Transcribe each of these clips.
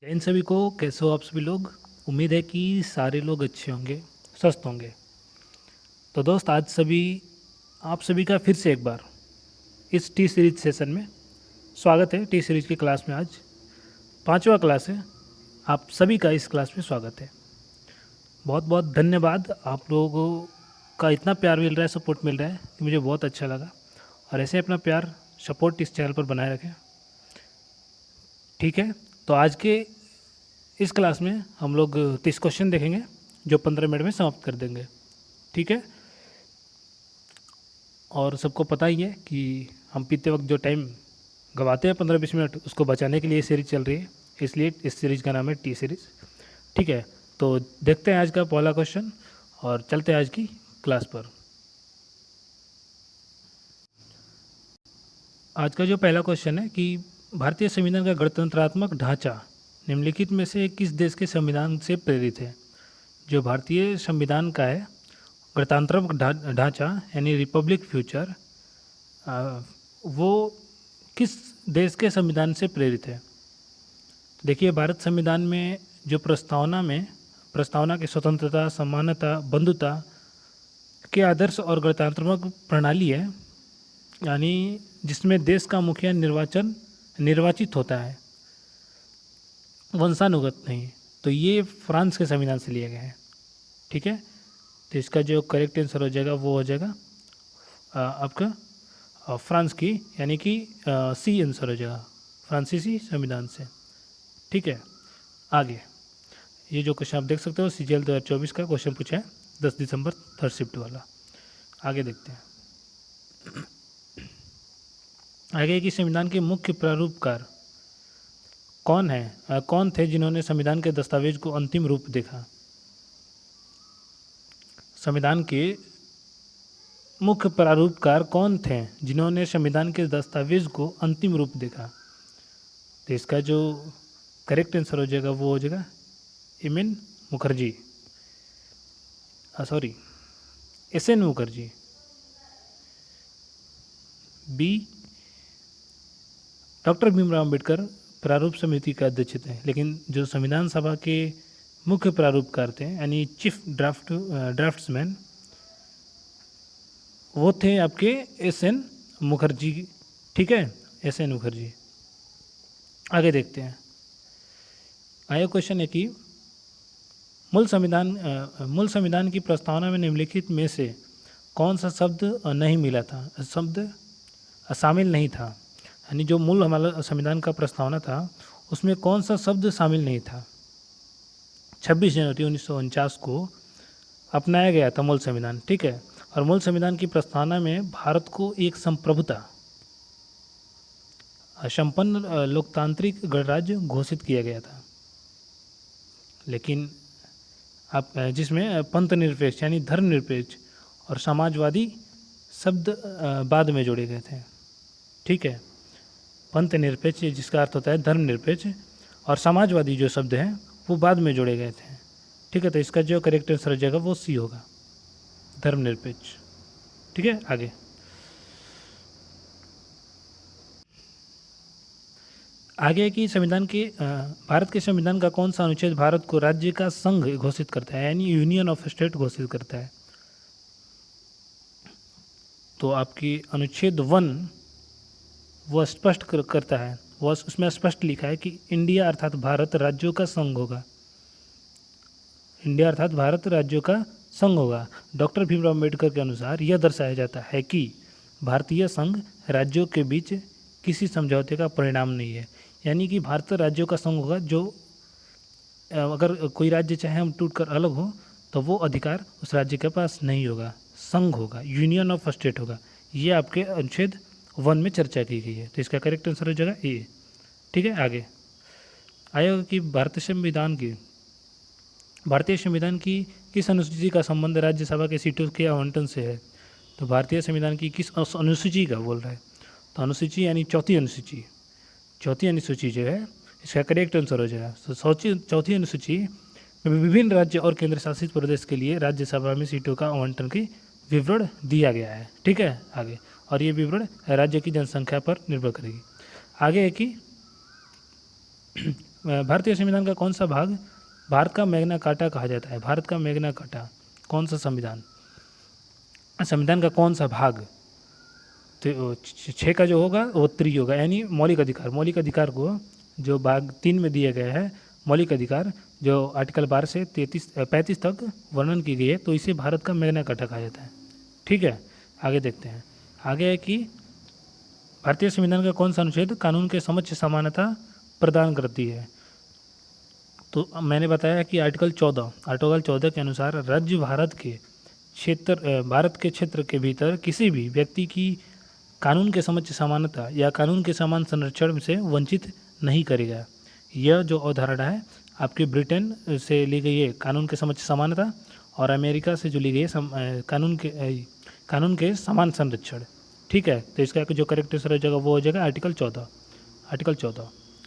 जय हिंद सभी को। कैसे हो आप सभी लोग? उम्मीद है कि सारे लोग अच्छे होंगे, स्वस्थ होंगे। तो दोस्त, आज आप सभी का फिर से एक बार इस टी सीरीज सेशन में स्वागत है। टी सीरीज की क्लास में आज 5वां क्लास है। आप सभी का इस क्लास में स्वागत है। बहुत बहुत धन्यवाद। आप लोगों का इतना प्यार मिल रहा है, सपोर्ट मिल रहा है कि मुझे बहुत अच्छा लगा। और ऐसे अपना प्यार सपोर्ट इस चैनल पर बनाए रखें, ठीक है? तो आज के इस क्लास में हम लोग 30 क्वेश्चन देखेंगे जो 15 मिनट में समाप्त कर देंगे, ठीक है? और सबको पता ही है कि हम पीते वक्त जो टाइम गवाते हैं 15-20 मिनट, उसको बचाने के लिए ये सीरीज़ चल रही है। इसलिए इस सीरीज़ का नाम है टी सीरीज़, ठीक है? तो देखते हैं आज का पहला क्वेश्चन और चलते हैं आज की क्लास पर। आज का जो पहला क्वेश्चन है कि भारतीय संविधान का गणतंत्रात्मक ढांचा निम्नलिखित में से किस देश के संविधान से प्रेरित है? जो भारतीय संविधान का है गणतंत्रात्मक ढांचा यानी रिपब्लिक फ्यूचर, वो किस देश के संविधान से प्रेरित है? देखिए, भारत संविधान में जो प्रस्तावना की स्वतंत्रता, समानता, बंधुता के आदर्श और गणतंत्रात्मक प्रणाली है, यानी जिसमें देश का मुखिया निर्वाचित होता है, वंशानुगत नहीं। तो ये फ्रांस के संविधान से लिया गया है, ठीक है? तो इसका जो करेक्ट आंसर हो जाएगा वो हो जाएगा आपका फ्रांस की, यानी कि सी आंसर हो जाएगा, फ्रांसीसी संविधान से, ठीक है? आगे ये जो क्वेश्चन आप देख सकते हो CGL 2024 का क्वेश्चन पूछा है 10 दिसंबर थर्ड शिफ्ट वाला। आगे देखते हैं। आगे की संविधान के मुख्य प्रारूपकार कौन थे जिन्होंने संविधान के दस्तावेज को अंतिम रूप देखा? संविधान के मुख्य प्रारूपकार कौन थे जिन्होंने संविधान के दस्तावेज को अंतिम रूप देखा? तो इसका जो करेक्ट आंसर हो जाएगा वो हो जाएगा M N. Mukherjee, sorry S.N. Mukherjee. B, doctor Bhimrao Ambedkar प्रारूप समिति के अध्यक्ष थे, लेकिन जो संविधान सभा के मुख्य प्रारूपकार थे यानी चीफ ड्राफ्ट्समैन, वो थे आपके S.N. मुखर्जी, ठीक है? S.N. मुखर्जी। आगे देखते हैं। आगे क्वेश्चन है कि मूल संविधान की प्रस्तावना में निम्नलिखित में से कौन सा शब्द नहीं मिला था, शब्द शामिल नहीं था? यानी जो मूल हमारा संविधान का प्रस्तावना था उसमें कौन सा शब्द शामिल नहीं था? 26 जनवरी 1949 को अपनाया गया था मूल संविधान, ठीक है? और मूल संविधान की प्रस्तावना में भारत को एक संप्रभुता संपन्न लोकतांत्रिक गणराज्य घोषित किया गया था, लेकिन आप जिसमें पंथ निरपेक्ष यानी धर्मनिरपेक्ष और समाजवादी शब्द बाद में जोड़े गए थे, ठीक है? पंथ निरपेक्ष जिसका अर्थ होता है धर्मनिरपेक्ष, और समाजवादी जो शब्द हैं वो बाद में जोड़े गए थे, ठीक है? तो इसका जो करेक्ट आंसर हो जाएगा वो सी होगा, धर्मनिरपेक्ष, ठीक है? आगे आगे की संविधान के भारत के संविधान का कौन सा अनुच्छेद भारत को राज्य का संघ घोषित करता है, यानी यूनियन ऑफ स्टेट घोषित करता है? तो आपकी अनुच्छेद 1 वो स्पष्ट करता है, वो उसमें स्पष्ट लिखा है कि इंडिया अर्थात भारत राज्यों का संघ होगा। इंडिया अर्थात भारत राज्यों का संघ होगा। डॉक्टर भीमराव अम्बेडकर के अनुसार यह दर्शाया जाता है कि भारतीय संघ राज्यों के बीच किसी समझौते का परिणाम नहीं है, यानी कि भारत राज्यों का संघ होगा। जो अगर कोई राज्य चाहे हम टूट कर अलग हो तो वो अधिकार उस राज्य के पास नहीं होगा, संघ होगा, यूनियन ऑफ स्टेट होगा। ये आपके अनुच्छेद 1 में चर्चा की गई है, तो इसका करेक्ट आंसर हो जाएगा ए, ठीक है? आगे आएगा कि भारतीय संविधान की किस अनुसूची का संबंध राज्यसभा के सीटों के आवंटन से है? तो भारतीय संविधान की किस अनुसूची का बोल रहा है? तो अनुसूची यानी चौथी अनुसूची जो है इसका करेक्ट आंसर हो जाएगा। तो चौथी अनुसूची में विभिन्न राज्य और केंद्र शासित प्रदेश के लिए राज्यसभा में सीटों का आवंटन की विवरण दिया गया है, ठीक है? आगे, और ये विवरण राज्य की जनसंख्या पर निर्भर करेगी। आगे है कि भारतीय संविधान का कौन सा भाग भारत का मैग्ना कार्टा कहा जाता है? भारत का मैग्ना कार्टा कौन सा संविधान, संविधान का कौन सा भाग? तो छः का जो होगा वो त्रि होगा, यानी मौलिक अधिकार। मौलिक अधिकार को जो भाग 3 में दिया गया है, मौलिक अधिकार जो आर्टिकल 12 से 35 तक वर्णन की गई है, तो इसे भारत का मैग्ना कार्टा कहा जाता है। ठीक है, आगे देखते हैं। आगे है कि भारतीय संविधान का कौन सा अनुच्छेद कानून के समक्ष समानता प्रदान करती है? तो मैंने बताया कि आर्टिकल 14 के अनुसार राज्य भारत के क्षेत्र के भीतर किसी भी व्यक्ति की कानून के समक्ष समानता या कानून के समान संरक्षण से वंचित नहीं करेगा। यह जो अवधारणा है आपकी ब्रिटेन से ली गई है, कानून के समक्ष समानता, और अमेरिका से जो ली गई है कानून के समान संरक्षण। ठीक है, तो इसका जो करेक्ट आंसर हो जाएगा वो हो जाएगा आर्टिकल 14।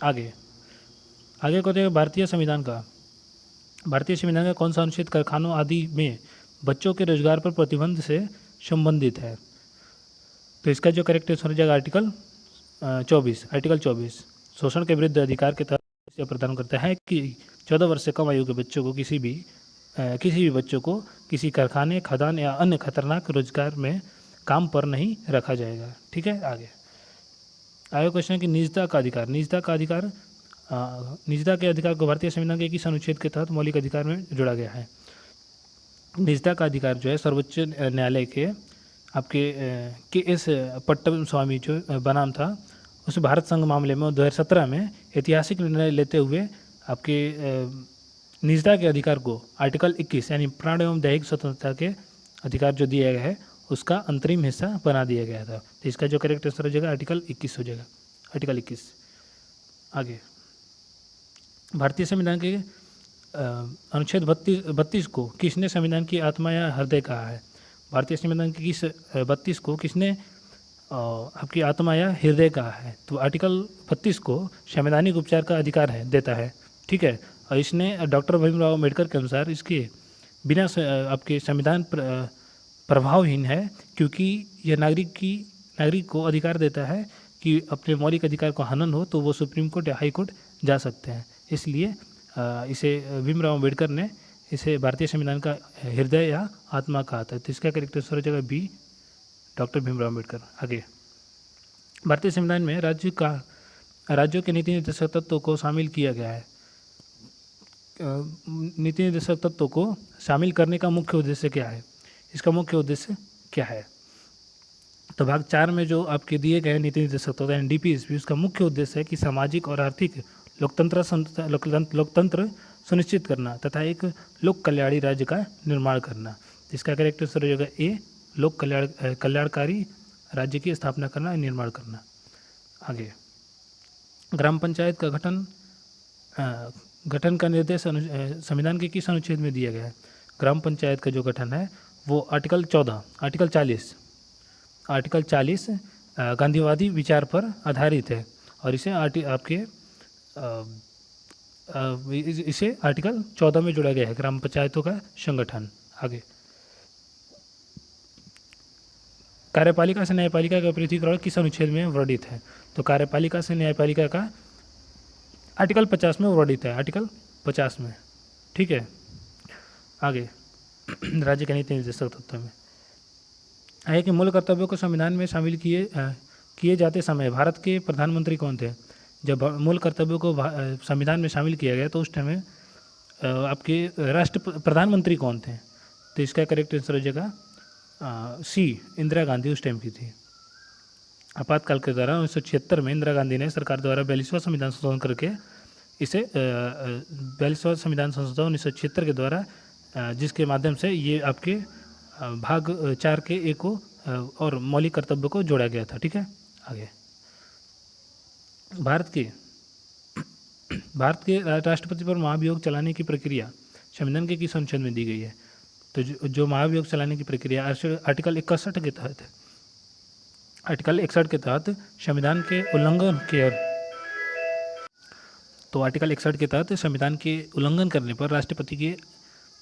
आगे को देखिए भारतीय संविधान का कौन सा अनुच्छेद कारखानों आदि में बच्चों के रोजगार पर प्रतिबंध से संबंधित है? तो इसका जो करेक्ट आंसर हो जाएगा आर्टिकल 24। शोषण के विरुद्ध अधिकार के तहत यह प्रदान करता है कि 14 वर्ष से कम आयु के बच्चों को किसी भी बच्चों को किसी कारखाने, खदान या अन्य खतरनाक रोजगार में काम पर नहीं रखा जाएगा। ठीक है, आगे क्वेश्चन है कि निजता के अधिकार को भारतीय संविधान के किस अनुच्छेद के तहत मौलिक अधिकार में जोड़ा गया है? निजता का अधिकार जो है सर्वोच्च न्यायालय के आपके एस पट्टम स्वामी जो बनाम था, उस भारत संघ मामले में 2017 में ऐतिहासिक निर्णय लेते हुए आपके निजता के अधिकार को आर्टिकल 21 यानी प्राण एवं दैहिक स्वतंत्रता के अधिकार जो दिया गया है उसका अंतरिम हिस्सा बना दिया गया था। तो इसका जो करेक्ट आंसर हो जाएगा आर्टिकल 21 हो जाएगा, आर्टिकल 21। आगे भारतीय संविधान के अनुच्छेद 32 को किसने संविधान की आत्मा या हृदय कहा है? भारतीय संविधान की 32 को किसने आपकी आत्मा या हृदय कहा है? तो आर्टिकल 32 को संवैधानिक उपचार का अधिकार देता है। ठीक है, और इसने डॉक्टर भीमराव अम्बेडकर के अनुसार इसके बिना आपके संविधान प्रभावहीन है, क्योंकि यह नागरिक को अधिकार देता है कि अपने मौलिक अधिकार को हनन हो तो वो सुप्रीम कोर्ट या हाई कोर्ट जा सकते हैं। इसलिए इसे भीमराव अम्बेडकर ने इसे भारतीय संविधान का हृदय या आत्मा कहा था। तो इसका करेक्ट आंसर हो जाएगा बी, डॉक्टर भीमराव अम्बेडकर। आगे भारतीय संविधान में राज्यों के नीति निर्देशक तत्वों को शामिल किया गया है। नीति निर्देशक तत्वों को शामिल करने का मुख्य उद्देश्य क्या है? इसका मुख्य उद्देश्य क्या है? तो भाग 4 में जो आपके दिए गए नीति निर्देशक तत्व NDPs, उसका मुख्य उद्देश्य है कि सामाजिक और आर्थिक लोकतंत्र सुनिश्चित करना तथा एक लोक कल्याणी राज्य का निर्माण करना। इसका करेक्ट आंसर हो जाएगा ए, लोक कल्याणकारी राज्य की स्थापना करना, निर्माण करना। आगे ग्राम पंचायत का गठन का निर्देश संविधान के किस अनुच्छेद में दिया गया है? ग्राम पंचायत का जो गठन है वो आर्टिकल 40 गांधीवादी विचार पर आधारित है, और इसे इसे आर्टिकल 14 में जोड़ा गया है, ग्राम पंचायतों का संगठन। आगे कार्यपालिका से न्यायपालिका का पृथकीकरण किस अनुच्छेद में वर्णित है? तो कार्यपालिका से न्यायपालिका का आर्टिकल 50 में वर्णित है, आर्टिकल 50 में। ठीक है, आगे राज्य के नीति निर्देशक तत्व में है कि मूल कर्तव्यों को संविधान में शामिल किए जाते समय भारत के प्रधानमंत्री कौन थे? जब मूल कर्तव्यों को संविधान में शामिल किया गया तो उस टाइम में आपके प्रधानमंत्री कौन थे? तो इसका करेक्ट आंसर हो जाएगा सी, इंदिरा गांधी उस टाइम की थी। आपातकाल के दौरान 1976 में इंदिरा गांधी ने सरकार द्वारा 42वां संविधान संशोधन करके इसे 42वां संविधान संशोधन 1976 के द्वारा जिसके माध्यम से ये आपके भाग 4 के एक को और मौलिक कर्तव्य को जोड़ा गया था। ठीक है, आगे भारत के राष्ट्रपति पर महाभियोग चलाने की प्रक्रिया संविधान के किस अनुच्छेद में दी गई है? तो जो महाभियोग चलाने की प्रक्रिया आर्टिकल 61 के तहत है। आर्टिकल 61 के तहत संविधान के उल्लंघन के तहत संविधान के उल्लंघन करने पर राष्ट्रपति के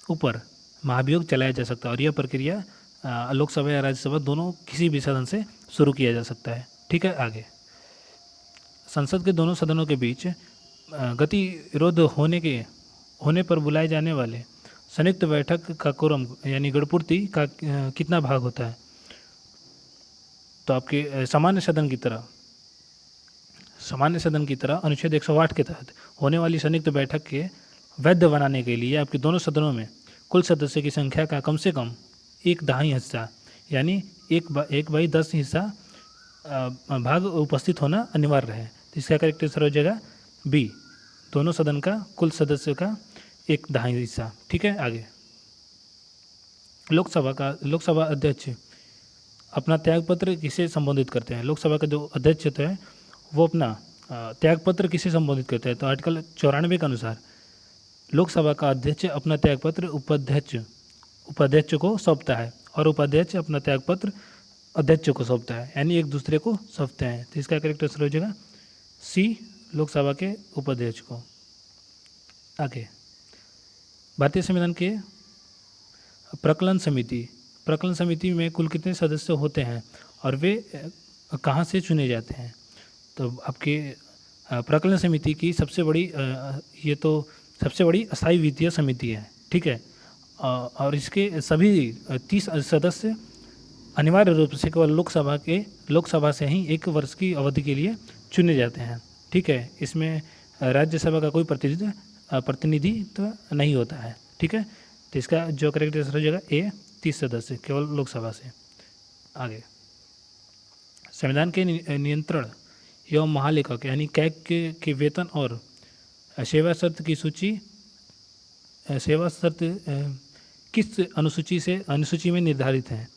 ऊपर महाभियोग चलाया जा सकता है, और यह प्रक्रिया लोकसभा या राज्यसभा दोनों किसी भी सदन से शुरू किया जा सकता है। ठीक है, आगे संसद के दोनों सदनों के बीच गतिरोध होने पर बुलाए जाने वाले संयुक्त बैठक का कोरम यानी गणपूर्ति का कितना भाग होता है? तो आपके सामान्य सदन की तरह अनुच्छेद 108 के तहत होने वाली संयुक्त बैठक के वैध बनाने के लिए आपके दोनों सदनों में कुल सदस्य की संख्या का कम से कम 1/10 हिस्सा यानी 1/10 हिस्सा भाग उपस्थित होना अनिवार्य है। तो इसका करेक्ट आंसर हो जाएगा बी, दोनों सदन का कुल सदस्यों का 1/10 हिस्सा। ठीक है, आगे लोकसभा अध्यक्ष अपना त्यागपत्र किसे संबोधित करते हैं? लोकसभा का जो अध्यक्ष होता है वो अपना त्यागपत्र किसे संबोधित करते हैं? तो आर्टिकल 94 के अनुसार लोकसभा का अध्यक्ष अपना त्यागपत्र उपाध्यक्ष को सौंपता है और उपाध्यक्ष अपना त्यागपत्र अध्यक्ष को सौंपता है, यानी एक दूसरे को सौंपते हैं। तो इसका करेक्ट आंसर हो जाएगा सी, लोकसभा के उपाध्यक्ष को। आगे भारतीय संविधान के प्रकलन समिति में कुल कितने सदस्य होते हैं और वे कहाँ से चुने जाते हैं? तो आपके प्रकलन समिति की सबसे बड़ी अस्थायी वित्तीय समिति है। ठीक है, और इसके सभी 30 सदस्य अनिवार्य रूप से केवल लोकसभा से ही 1 वर्ष की अवधि के लिए चुने जाते हैं। ठीक है, इसमें राज्यसभा का कोई प्रतिनिधित्व नहीं होता है। ठीक है, तो इसका जो करेक्ट आंसर हो जाएगा ए, 30 सदस्य केवल लोकसभा से। आगे संविधान के नियंत्रण एवं महालेखक यानी कैग के वेतन और सेवा शर्त किस अनुसूची में निर्धारित है?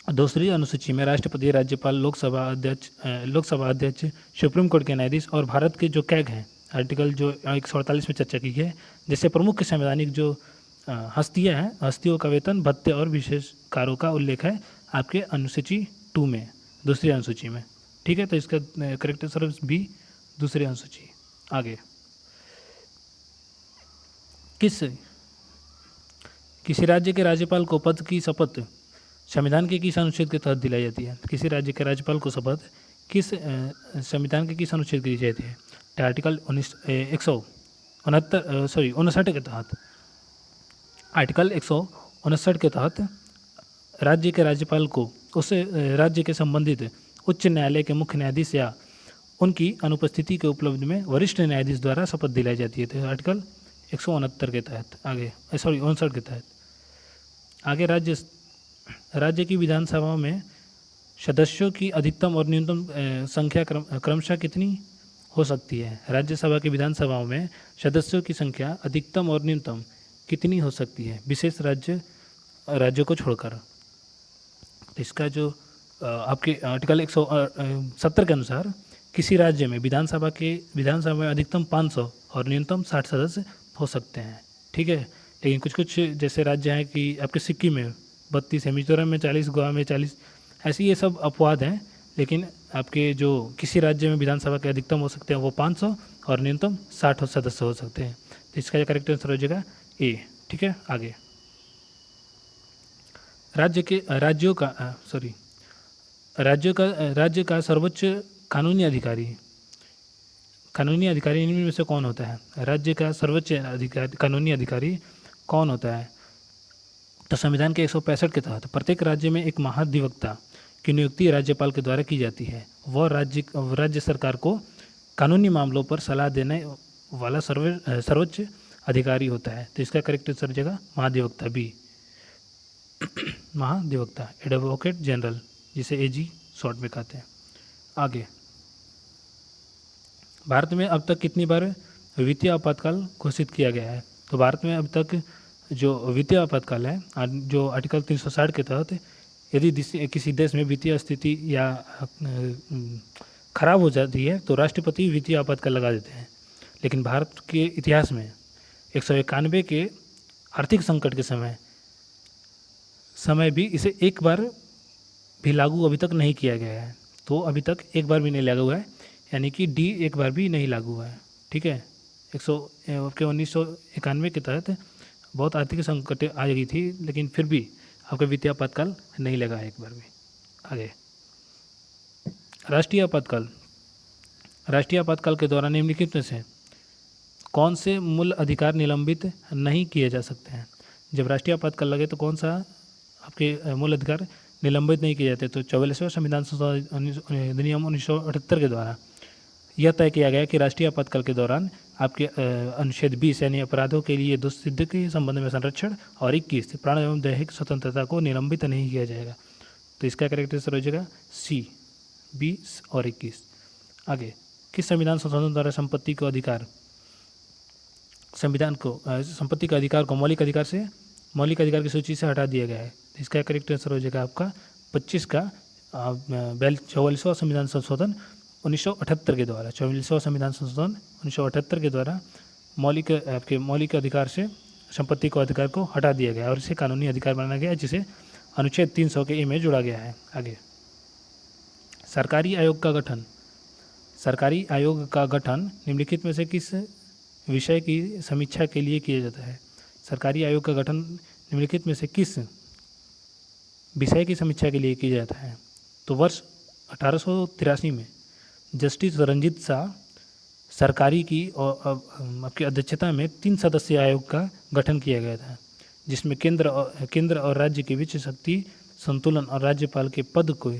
दूसरी अनुसूची में राष्ट्रपति, राज्यपाल, लोकसभा अध्यक्ष, सुप्रीम कोर्ट के न्यायाधीश और भारत के जो कैग हैं, आर्टिकल जो 148 में चर्चा की है, जैसे प्रमुख संवैधानिक जो हस्तियां हैं, हस्तियों का वेतन, भत्ते और विशेष कार्यों का उल्लेख है आपके अनुसूची 2 में, दूसरी अनुसूची में। ठीक है, तो इसका करेक्ट आंसर बी, दूसरी अनुसूची। आगे किसी राज्य के राज्यपाल को पद की शपथ संविधान के किस अनुच्छेद के तहत दिलाई जाती है? किसी राज्य के राज्यपाल को शपथ किस संविधान के किस अनुच्छेद की दी जाती है? आर्टिकल 159 के तहत, आर्टिकल 159 के तहत राज्य के राज्यपाल को उस राज्य के संबंधित उच्च न्यायालय के मुख्य न्यायाधीश या उनकी अनुपस्थिति के उपलब्ध में वरिष्ठ न्यायाधीश द्वारा शपथ दिलाई जाती है। तो आर्टिकल 169 के तहत, 59 के तहत। आगे राज्य की विधानसभाओं में सदस्यों की अधिकतम और न्यूनतम संख्या क्रमशः कितनी हो सकती है? राज्यसभा की विधानसभाओं में सदस्यों की संख्या अधिकतम और न्यूनतम कितनी हो सकती है विशेष राज्यों को छोड़कर? तो इसका जो आपके आर्टिकल 170 के अनुसार किसी राज्य में विधानसभा में अधिकतम 500 और न्यूनतम 60 सदस्य हो सकते हैं। ठीक है, लेकिन कुछ जैसे राज्य हैं कि आपके सिक्किम में 32 है, मिजोरम में 40, गोवा में 40, ऐसे ये सब अपवाद हैं। लेकिन आपके जो किसी राज्य में विधानसभा के अधिकतम हो सकते हैं वो 500 और न्यूनतम 60 सदस्य हो सकते हैं। तो इसका करेक्ट आंसर हो जाएगा ए। ठीक है, आगे राज्य का सर्वोच्च कानूनी अधिकारी इनमें में से कौन होता है? राज्य का सर्वोच्च कानूनी अधिकारी कौन होता है? तो संविधान के 165 के तहत प्रत्येक राज्य में एक महाधिवक्ता की नियुक्ति राज्यपाल के द्वारा की जाती है। वह राज्य सरकार को कानूनी मामलों पर सलाह देने वाला सर्वोच्च अधिकारी होता है। तो इसका करेक्ट आंसर हो जाएगा महाधिवक्ता, बी, महाधिवक्ता, एडवोकेट जनरल, जिसे एजी शॉर्ट में कहते हैं। आगे भारत में अब तक कितनी बार वित्तीय आपातकाल घोषित किया गया है? तो भारत में अब तक जो वित्तीय आपातकाल है, जो आर्टिकल 360 के तहत यदि किसी देश में वित्तीय स्थिति या खराब हो जाती है तो राष्ट्रपति वित्तीय आपातकाल लगा देते हैं। लेकिन भारत के इतिहास में 191 के आर्थिक संकट के समय भी इसे एक बार भी लागू अभी तक नहीं किया गया है। तो अभी तक एक बार भी नहीं लागू हुआ है, यानी कि डी एक बार भी नहीं लागू हुआ है। ठीक है, 1991 के तहत बहुत आर्थिक संकट आ गई थी, लेकिन फिर भी आपका वित्तीय आपातकाल नहीं लगा है एक बार भी। आगे राष्ट्रीय राष्ट्रीय आपातकाल के दौरान निम्नलिखित में से कौन से मूल अधिकार निलंबित नहीं किए जा सकते हैं? जब राष्ट्रीय आपातकाल लगे तो कौन सा आपके मूल अधिकार निलंबित नहीं किए जाते? तो 44वें संविधान संशोधन अधिनियम 1978 के द्वारा यह तय किया गया कि राष्ट्रीय आपातकाल के दौरान आपके अनुच्छेद 20 यानी अपराधों के लिए दोष सिद्ध के संबंध में संरक्षण और 21 प्राण एवं दैहिक स्वतंत्रता को निलंबित नहीं किया जाएगा। तो इसका करेक्ट आंसर हो जाएगा सी, 20 और 21। आगे, किस संविधान संशोधन द्वारा संपत्ति का अधिकार को मौलिक अधिकार की सूची से हटा दिया गया है? इसका करेक्ट आंसर हो जाएगा आपका 25 का 44वां संविधान संशोधन 1978 के द्वारा। 44वां संविधान संशोधन 1978 के द्वारा मौलिक अधिकार से संपत्ति को अधिकार को हटा दिया गया और इसे कानूनी अधिकार बनाया गया, जिसे अनुच्छेद 300 के ए में जोड़ा गया है। आगे, सरकारी आयोग का गठन निम्नलिखित में से किस विषय की समीक्षा के लिए किया जाता है? सरकारी आयोग का गठन निम्नलिखित में से किस विषय की समीक्षा के लिए किया जाता है? तो वर्ष 1883 में जस्टिस रंजीत शाह सरकारी की और आपकी अध्यक्षता में 3 सदस्यीय आयोग का गठन किया गया था, जिसमें केंद्र और राज्य के बीच शक्ति संतुलन और राज्यपाल के पद को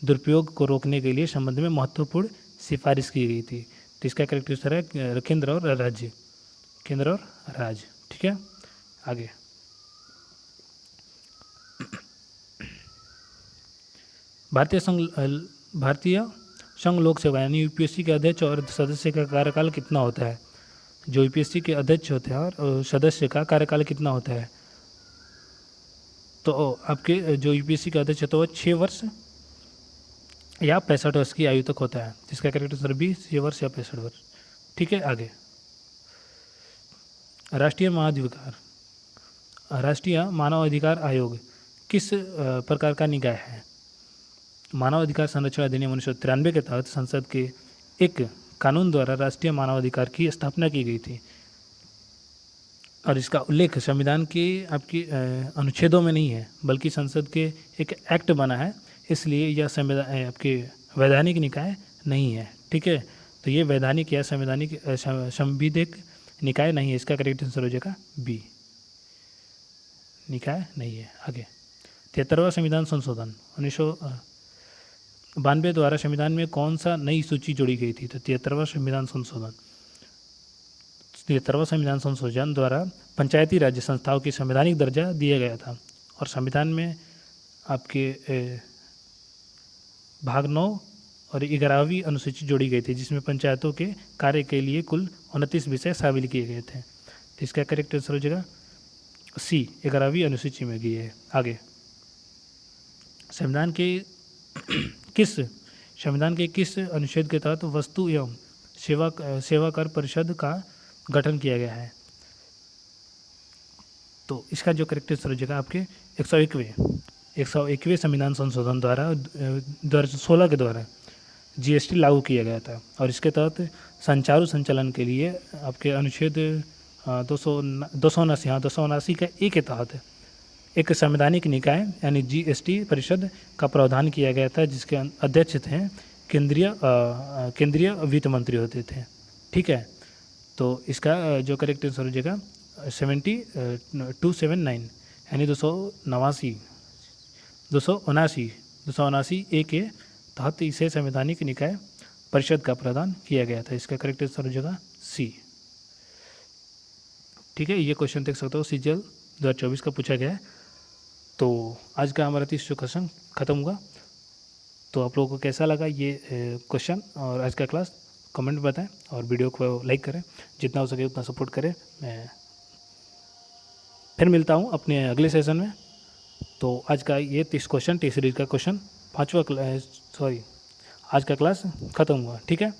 दुरुपयोग को रोकने के लिए संबंध में महत्वपूर्ण सिफारिश की गई थी। तो इसका करेक्ट आंसर है केंद्र और राज्य। ठीक है। आगे, भारतीय संघ लोक सेवा यानी यूपीएससी के अध्यक्ष और सदस्य का कार्यकाल कितना होता है? जो यूपीएससी के अध्यक्ष होते हैं और सदस्य का कार्यकाल कितना होता है? तो आपके जो यूपीएससी का अध्यक्ष होता है वो 6 वर्ष या 65 वर्ष की आयु तक होता है। जिसका करेक्ट आंसर भी 6 वर्ष या 65 वर्ष। ठीक है। आगे, राष्ट्रीय मानवाधिकार आयोग किस प्रकार का निकाय है? मानव अधिकार संरक्षण अधिनियम 1993 के तहत संसद के एक कानून द्वारा राष्ट्रीय मानवाधिकार की स्थापना की गई थी और इसका उल्लेख संविधान के आपकी अनुच्छेदों में नहीं है, बल्कि संसद के एक एक्ट बना है, इसलिए यह संविधान आपके वैधानिक निकाय नहीं है। ठीक है। तो ये वैधानिक या संविधिक निकाय नहीं है। इसका करेक्ट आंसर हो जाएगा बी, निकाय नहीं है। आगे, 73वां संविधान संशोधन 1992 द्वारा संविधान में कौन सा नई सूची जोड़ी गई थी? तो 73वां संविधान संशोधन द्वारा पंचायती राज्य संस्थाओं की संवैधानिक दर्जा दिया गया था और संविधान में आपके भाग 9 और 11वीं अनुसूची जोड़ी गई थी, जिसमें पंचायतों के कार्य के लिए कुल 29 विषय शामिल किए गए थे। तो इसका करेक्ट आंसर हो जाएगा सी, 11वीं अनुसूची में गई है। आगे, संविधान के किस अनुच्छेद के तहत वस्तु एवं सेवा कर परिषद का गठन किया गया है? तो इसका जो करेक्ट आंसर हो जाएगा आपके 101वें संविधान संशोधन द्वारा 2016 के द्वारा जीएसटी लागू किया गया था और इसके तहत संचारू संचालन के लिए आपके अनुच्छेद 279 का ए के तहत एक संवैधानिक निकाय यानी जीएसटी परिषद का प्रावधान किया गया था, जिसके अध्यक्ष थे केंद्रीय वित्त मंत्री होते थे। ठीक है। तो इसका जो करेक्ट आंसर हो जाएगा 279 यानी 279 ए के तहत इसे संवैधानिक निकाय परिषद का प्रावधान किया गया था। इसका करेक्ट आंसर हो जाएगा सी। ठीक है। ये क्वेश्चन देख सकते हो सीजीएल 2024 का पूछा गया है। तो आज का हमारा 30 क्वेश्चन ख़त्म हुआ। तो आप लोगों को कैसा लगा ये क्वेश्चन और आज का क्लास कमेंट में बताएं और वीडियो को लाइक करें, जितना हो सके उतना सपोर्ट करें। मैं फिर मिलता हूँ अपने अगले सेशन में। तो आज का ये 30 क्वेश्चन टी सीरीज का क्वेश्चन आज का क्लास ख़त्म हुआ। ठीक है,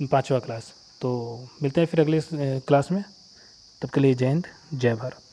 5वां क्लास। तो मिलते हैं फिर अगले क्लास में। तब के लिए जय हिंद, जय भारत।